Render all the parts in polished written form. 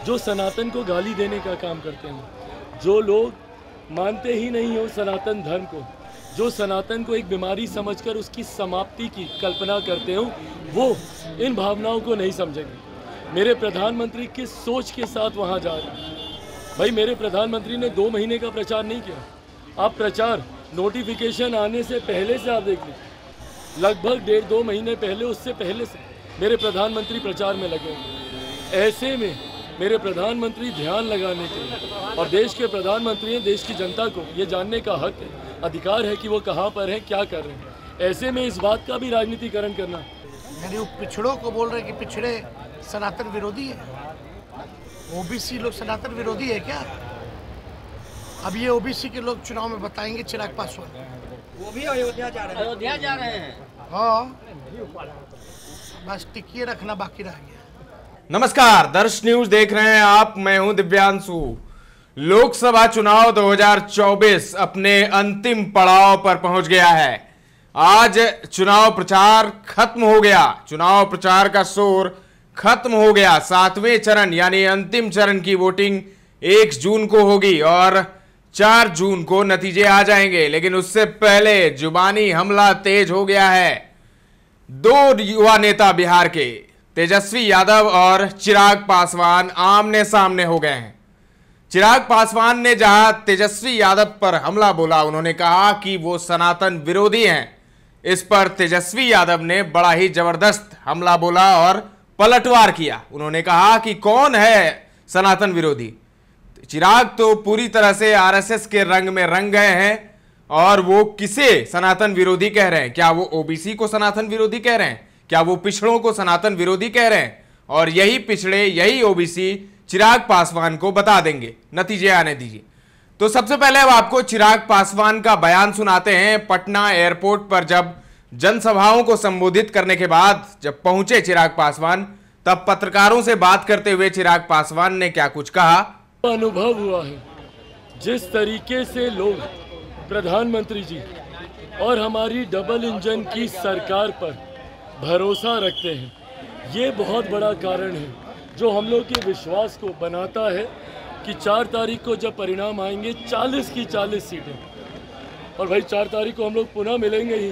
जो सनातन को गाली देने का काम करते हैं, जो लोग मानते ही नहीं हो सनातन धर्म को, जो सनातन को एक बीमारी समझकर उसकी समाप्ति की कल्पना करते हो, वो इन भावनाओं को नहीं समझेंगे। मेरे प्रधानमंत्री किस सोच के साथ वहाँ जा रहे हैं? भाई, मेरे प्रधानमंत्री ने 2 महीने का प्रचार नहीं किया। आप प्रचार नोटिफिकेशन आने से पहले से आप देख लीजिए, लगभग 1.5-2 महीने पहले, उससे पहले से मेरे प्रधानमंत्री प्रचार में लगे हैं। ऐसे में मेरे प्रधानमंत्री ध्यान लगाने के लिए, और देश के प्रधानमंत्री हैं, देश की जनता को ये जानने का हक है, अधिकार है कि वो कहाँ पर हैं, क्या कर रहे हैं। ऐसे में इस बात का भी राजनीतिकरण करना, यानी वो पिछड़ों को बोल रहे हैं कि पिछड़े सनातन विरोधी है। ओबीसी लोग सनातन विरोधी है क्या? अब ये ओबीसी के लोग चुनाव में बताएंगे। चिराग पासवान वो भी अयोध्या जा रहे हैं। हाँ, बस टिकिए रखना बाकी रह गया। नमस्कार, दर्श न्यूज देख रहे हैं आप। मैं हूं दिव्यांशु। लोकसभा चुनाव 2024 अपने अंतिम पड़ाव पर पहुंच गया है। आज चुनाव प्रचार खत्म हो गया। चुनाव प्रचार का शोर खत्म हो गया। 7वें चरण यानी अंतिम चरण की वोटिंग 1 जून को होगी और 4 जून को नतीजे आ जाएंगे। लेकिन उससे पहले जुबानी हमला तेज हो गया है। 2 युवा नेता बिहार के तेजस्वी यादव और चिराग पासवान आमने सामने हो गए हैं। चिराग पासवान ने जहां तेजस्वी यादव पर हमला बोला, उन्होंने कहा कि वो सनातन विरोधी हैं। इस पर तेजस्वी यादव ने बड़ा ही जबरदस्त हमला बोला और पलटवार किया। उन्होंने कहा कि कौन है सनातन विरोधी। चिराग तो पूरी तरह से आरएसएस के रंग में रंग गए हैं और वो किसे सनातन विरोधी कह रहे हैं? क्या वो ओबीसी को सनातन विरोधी कह रहे हैं? क्या वो पिछड़ों को सनातन विरोधी कह रहे हैं? और यही पिछड़े, यही ओबीसी चिराग पासवान को बता देंगे। नतीजे आने दीजिए। तो सबसे पहले अब आपको चिराग पासवान का बयान सुनाते हैं। पटना एयरपोर्ट पर जब जनसभाओं को संबोधित करने के बाद जब पहुंचे चिराग पासवान, तब पत्रकारों से बात करते हुए चिराग पासवान ने क्या कुछ कहा। अनुभव हुआ है जिस तरीके से लोग प्रधानमंत्री जी और हमारी डबल इंजन की सरकार पर भरोसा रखते हैं, ये बहुत बड़ा कारण है जो हम लोग के विश्वास को बनाता है कि 4 तारीख को जब परिणाम आएंगे 40 की 40 सीटें, और भाई 4 तारीख को हम लोग पुनः मिलेंगे ही,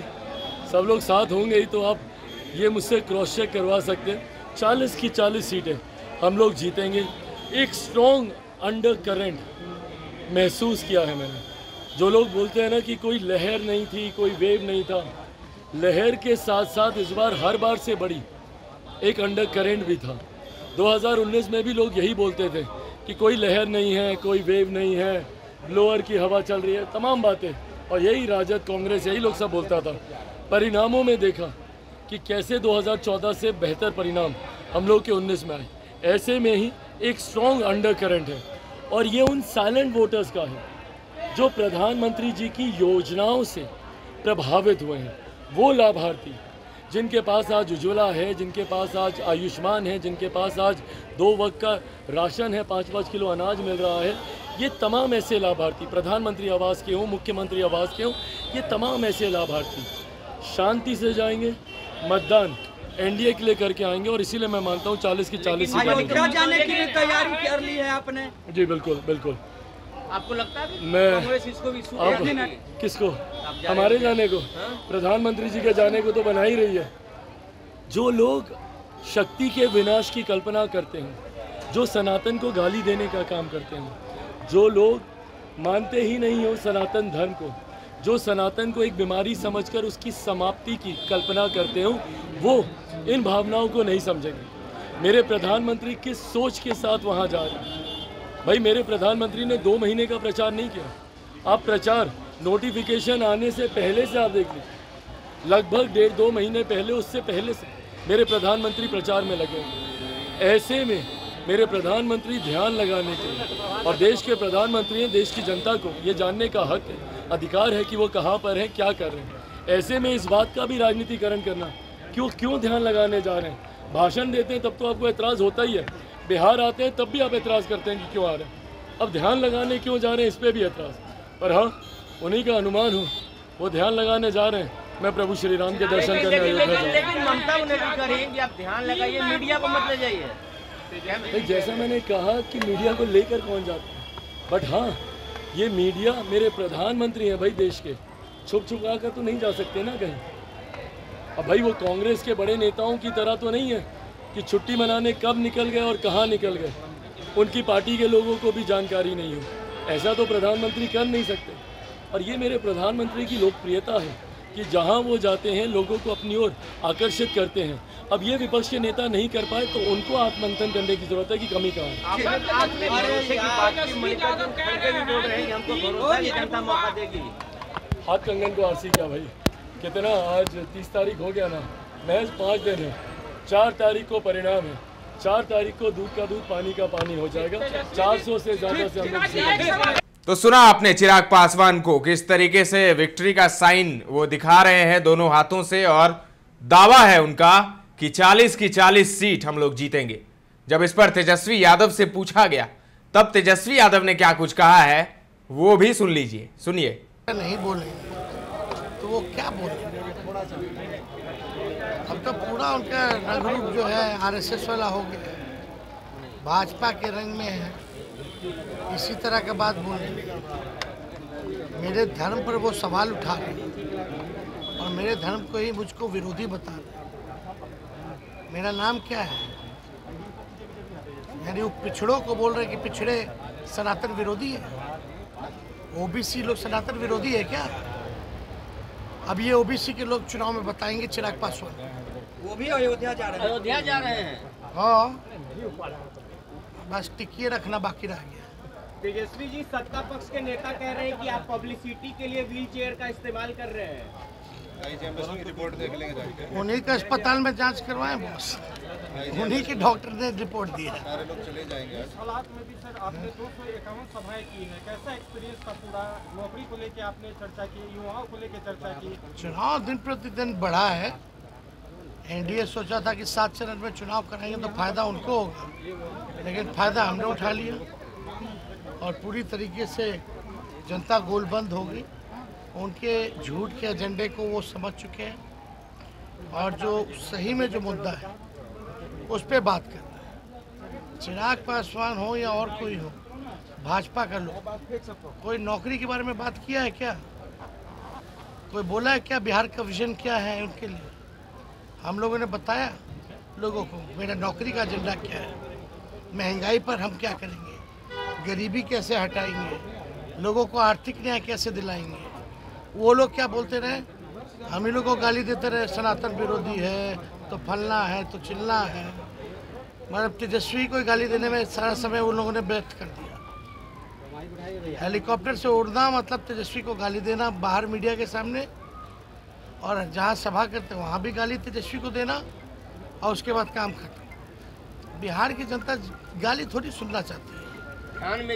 सब लोग साथ होंगे ही, तो आप ये मुझसे क्रॉस चेक करवा सकते हैं। 40 की 40 सीटें हम लोग जीतेंगे। एक स्ट्रॉन्ग अंडर करंट महसूस किया है मैंने। जो लोग बोलते हैं ना कि कोई लहर नहीं थी, कोई वेव नहीं था, लहर के साथ साथ इस बार हर बार से बड़ी एक अंडर करंट भी था। 2019 में भी लोग यही बोलते थे कि कोई लहर नहीं है, कोई वेव नहीं है, ब्लोअर की हवा चल रही है, तमाम बातें, और यही राजद, कांग्रेस, यही लोग सब बोलता था। परिणामों में देखा कि कैसे 2014 से बेहतर परिणाम हम लोग के 19 में आए। ऐसे में ही एक स्ट्रॉन्ग अंडर करंट है, और ये उन साइलेंट वोटर्स का है जो प्रधानमंत्री जी की योजनाओं से प्रभावित हुए हैं। वो लाभार्थी जिनके पास आज उज्ज्वला है, जिनके पास आज आयुष्मान है, जिनके पास आज 2 वक्त का राशन है, 5-5 किलो अनाज मिल रहा है, ये तमाम ऐसे लाभार्थी, प्रधानमंत्री आवास के हों, मुख्यमंत्री आवास के हों, ये तमाम ऐसे लाभार्थी शांति से जाएंगे, मतदान एनडीए के लिए करके आएंगे, और इसीलिए मैं मानता हूँ 40 की 40 सीटें जाने की तैयारी कर ली है आपने? जी बिल्कुल बिल्कुल। आपको लगता है मैं कांग्रेस इसको भी किसको? हमारे जाने को? प्रधानमंत्री जी के जाने को तो बना ही रही है। जो लोग शक्ति के विनाश की कल्पना करते हैं, जो सनातन को गाली देने का काम करते हैं, जो लोग मानते ही नहीं हो सनातन धर्म को, जो सनातन को एक बीमारी समझकर उसकी समाप्ति की कल्पना करते हो, वो इन भावनाओं को नहीं समझेंगे। मेरे प्रधानमंत्री किस सोच के साथ वहाँ जा रहे हैं? भाई, मेरे प्रधानमंत्री ने 2 महीने का प्रचार नहीं किया। आप प्रचार नोटिफिकेशन आने से पहले से आप देख लीजिए, लगभग 1.5-2 महीने पहले, उससे पहले से मेरे प्रधानमंत्री प्रचार में लगे हैं। ऐसे में मेरे प्रधानमंत्री ध्यान लगाने के लिए, और देश के प्रधानमंत्री हैं, देश की जनता को ये जानने का हक है, अधिकार है कि वो कहाँ पर हैं, क्या कर रहे हैं। ऐसे में इस बात का भी राजनीतिकरण करना, क्यों ध्यान लगाने जा रहे हैं? भाषण देते हैं तब तो आपको एतराज़ होता ही है, बिहार आते हैं तब भी आप एतराज़ करते हैं कि क्यों आ रहे हैं। अब ध्यान लगाने क्यों जा रहे हैं, इस पर भी एतराज़। पर हाँ, उन्हीं का अनुमान हो, वो ध्यान लगाने जा रहे हैं। मैं प्रभु श्री राम के दर्शन करने अयोध्या जा रहा हूं। लेकिन ममता उन्हें भी करें कि आप ध्यान लगाइए, मीडिया को मत ले जाइए। भाई जैसा मैंने कहा कि मीडिया को लेकर कौन जाता है, बट हाँ ये मीडिया मेरे प्रधानमंत्री हैं भाई देश के, छुप छुपा कर तो नहीं जा सकते ना कहीं। अब भाई वो कांग्रेस के बड़े नेताओं की तरह तो नहीं है कि छुट्टी मनाने कब निकल गए और कहाँ निकल गए, उनकी पार्टी के लोगों को भी जानकारी नहीं हो। ऐसा तो प्रधानमंत्री कर नहीं सकते। और ये मेरे प्रधानमंत्री की लोकप्रियता है कि जहाँ वो जाते हैं लोगों को अपनी ओर आकर्षित करते हैं। अब ये विपक्ष के नेता नहीं कर पाए तो उनको आत्ममंथन करने की जरूरत है कि कमी कहाँ है। हाथ कंगन को आरसी क्या भाई, कितना आज 30 तारीख हो गया ना, महज 5 दिन है। 4 तारीख को परिणाम है, 4 तारीख को दूध का दूध पानी का पानी हो जाएगा। 400 से ज्यादा से हम लोग। तो सुना आपने चिराग पासवान को किस तरीके से विक्ट्री का साइन वो दिखा रहे हैं दोनों हाथों से, और दावा है उनका कि 40 की 40 सीट हम लोग जीतेंगे। जब इस पर तेजस्वी यादव से पूछा गया तब तेजस्वी यादव ने क्या कुछ कहा है वो भी सुन लीजिए, सुनिए। नहीं बोलेंगे तो वो क्या बोलेंगे? अब तो पूरा उनका रंग रूप जो है आरएसएस वाला हो गया, भाजपा के रंग में है। इसी तरह का बात बोलेंगे। मेरे धर्म पर वो सवाल उठा रहे और मेरे धर्म को ही मुझको विरोधी बता रहे। मेरा नाम क्या है? यानी वो पिछड़ों को बोल रहे कि पिछड़े सनातन विरोधी है। ओबीसी लोग सनातन विरोधी है क्या? अब ये ओबीसी के लोग चुनाव में बताएंगे चिराग पासवान। वो भी अयोध्या जा रहे हैं। अयोध्या जा रहे हैं। हाँ, बस टिकिए रखना बाकी रह गया। तेजस्वी जी, सत्ता पक्ष के नेता कह रहे हैं कि आप पब्लिसिटी के लिए व्हील चेयर का इस्तेमाल कर रहे हैं। रिपोर्ट देख लेंगे, उन्हीं का अस्पताल में जांच करवाएं बॉस, उन्हीं के डॉक्टर ने रिपोर्ट दी है। सारे लोग चले जाएंगे। इस हालात में भी सर आपने 251 सभाएं की हैं, कैसा एक्सपीरियंस था पूरा? नौकरी को लेकर आपने चर्चा की, युवाओं को लेकर चर्चा की। चुनाव दिन प्रतिदिन बढ़ा है। एनडीए सोचा था कि 7 चरण में चुनाव कराएंगे तो फायदा उनको होगा, लेकिन फायदा हमने उठा लिया और पूरी तरीके से जनता गोलबंद होगी। उनके झूठ के एजेंडे को वो समझ चुके हैं और जो सही में जो मुद्दा है उस पर बात कर रहे हैं। चिराग पासवान हो या और कोई हो, भाजपा का लोग, कोई नौकरी के बारे में बात किया है क्या? कोई बोला है क्या बिहार का विजन क्या है उनके लिए? हम लोगों ने बताया लोगों को मेरा नौकरी का एजेंडा क्या है, महंगाई पर हम क्या करेंगे, गरीबी कैसे हटाएंगे, लोगों को आर्थिक न्याय कैसे दिलाएंगे। वो लोग क्या बोलते रहे, हम ही लोग को गाली देते रहे, सनातन विरोधी है तो फलना है तो चिल्ला है। मतलब तेजस्वी को गाली देने में सारा समय उन लोगों ने व्यर्थ कर दिया। हेलीकॉप्टर से उड़ना मतलब तेजस्वी को गाली देना बाहर मीडिया के सामने, और जहाँ सभा करते वहाँ भी गाली तेजस्वी को देना, और उसके बाद काम खत्म। बिहार की जनता गाली थोड़ी सुनना चाहती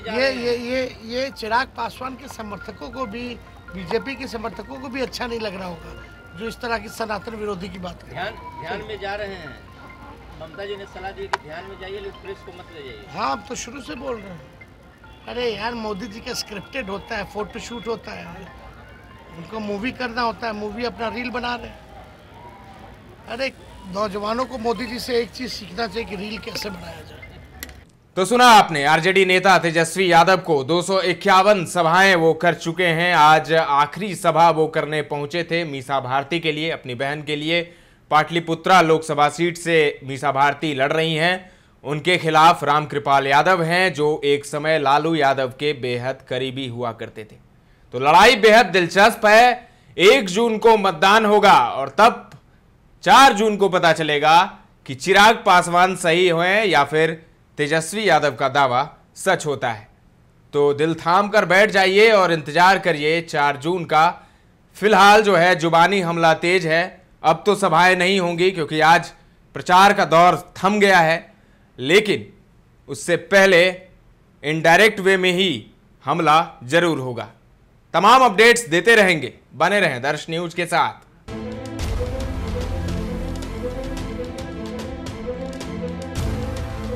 है। ये चिराग पासवान के समर्थकों को भी, बीजेपी के समर्थकों को भी अच्छा नहीं लग रहा होगा जो इस तरह की सनातन विरोधी की बात करें। ध्यान में जा रहे हैं। ममता जी ने सलाह दी कि ध्यान में जाइए, लेकिन प्रेस को मत ले जाइए। हाँ, अब तो शुरू से बोल रहे हैं। अरे यार, मोदी जी का स्क्रिप्टेड होता है, फोटो शूट होता है, उनको मूवी करना होता है, मूवी अपना रील बना रहे हैं। अरे नौजवानों को मोदी जी से एक चीज सीखना चाहिए कि रील कैसे बनाया जाए। तो सुना आपने, आरजेडी नेता तेजस्वी यादव को 251 सभाएं वो कर चुके हैं। आज आखिरी सभा वो करने पहुंचे थे मीसा भारती के लिए, अपनी बहन के लिए। पाटलिपुत्रा लोकसभा सीट से मीसा भारती लड़ रही हैं। उनके खिलाफ रामकृपाल यादव हैं जो एक समय लालू यादव के बेहद करीबी हुआ करते थे। तो लड़ाई बेहद दिलचस्प है। 1 जून को मतदान होगा और तब 4 जून को पता चलेगा कि चिराग पासवान सही हुए या फिर तेजस्वी यादव का दावा सच होता है। तो दिल थाम कर बैठ जाइए और इंतजार करिए 4 जून का। फिलहाल जो है जुबानी हमला तेज है। अब तो सभाएं नहीं होंगी क्योंकि आज प्रचार का दौर थम गया है, लेकिन उससे पहले इनडायरेक्ट वे में ही हमला जरूर होगा। तमाम अपडेट्स देते रहेंगे, बने रहें दर्श न्यूज के साथ।